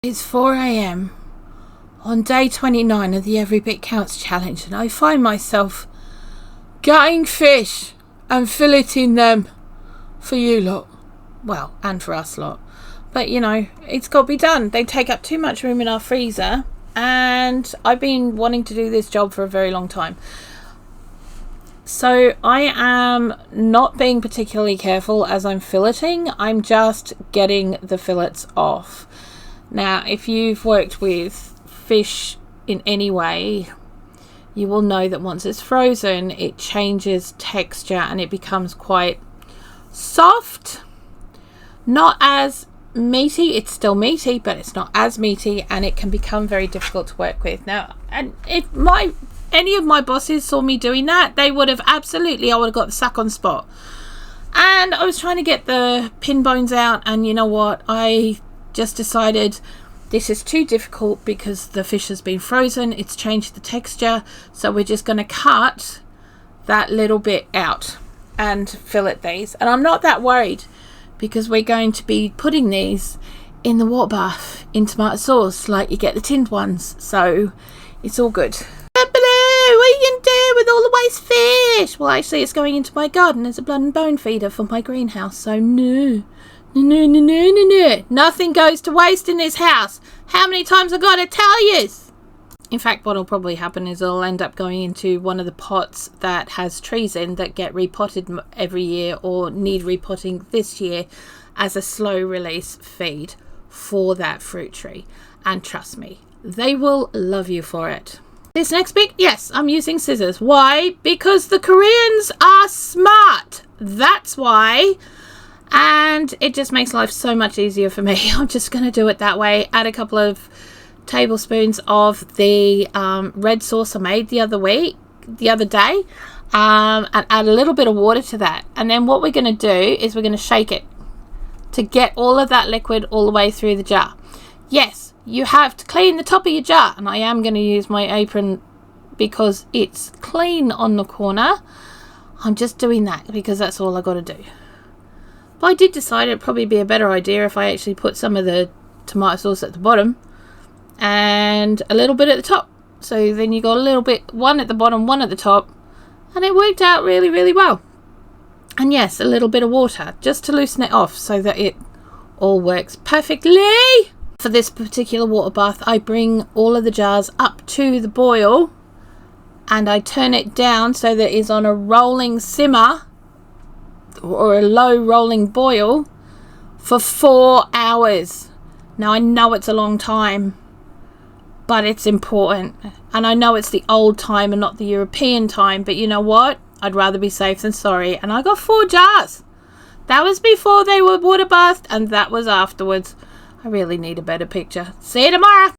It's 4 a.m. on day 29 of the Every Bit Counts challenge, and I find myself gutting fish and filleting them for you lot. Well, and for us lot. But you know, it's got to be done. They take up too much room in our freezer, and I've been wanting to do this job for a very long time. So I am not being particularly careful as I'm filleting. I'm just getting the fillets off. Now, if you've worked with fish in any way, you will know that once it's frozen, it changes texture and it becomes quite soft. Not as meaty, it's still meaty, but it's not as meaty, and it can become very difficult to work with. Now, and if any of my bosses saw me doing that, they would have I would have got the sack on spot. And I was trying to get the pin bones out, and you know what, I just decided this is too difficult because the fish has been frozen, it's changed the texture, so we're just going to cut that little bit out and fillet these. And I'm not that worried because we're going to be putting these in the water bath in tomato sauce like you get the tinned ones, so it's all good. What are you going to do with all the waste fish? Well, actually it's going into my garden as a blood and bone feeder for my greenhouse, so no. Nothing goes to waste in this house. How many times I gotta tell you? In fact, what'll probably happen is it'll end up going into one of the pots that has trees in that get repotted every year or need repotting this year as a slow release feed for that fruit tree. And trust me, they will love you for it. This next bit, yes, I'm using scissors. Why? Because the Koreans are smart. That's why. And it just makes life so much easier for me. I'm just going to do it that way. Add a couple of tablespoons of the red sauce I made the other day, and add a little bit of water to that. And then what we're going to do is we're going to shake it to get all of that liquid all the way through the jar. Yes, you have to clean the top of your jar, and I am going to use my apron because it's clean on the corner. I'm just doing that because that's all I got to do. But I did decide it'd probably be a better idea if I actually put some of the tomato sauce at the bottom and a little bit at the top. So then you got a little bit, one at the bottom, one at the top, and it worked out really, really well. And yes, a little bit of water just to loosen it off so that it all works perfectly. For this particular water bath, I bring all of the jars up to the boil and I turn it down so that it's on a rolling simmer or a low rolling boil for 4 hours. Now I know it's a long time, but it's important, and I know it's the old time and not the European time, but you know what, I'd rather be safe than sorry. And I got 4 jars. That was before they were water bathed, and that was afterwards. I really need a better picture. See you tomorrow.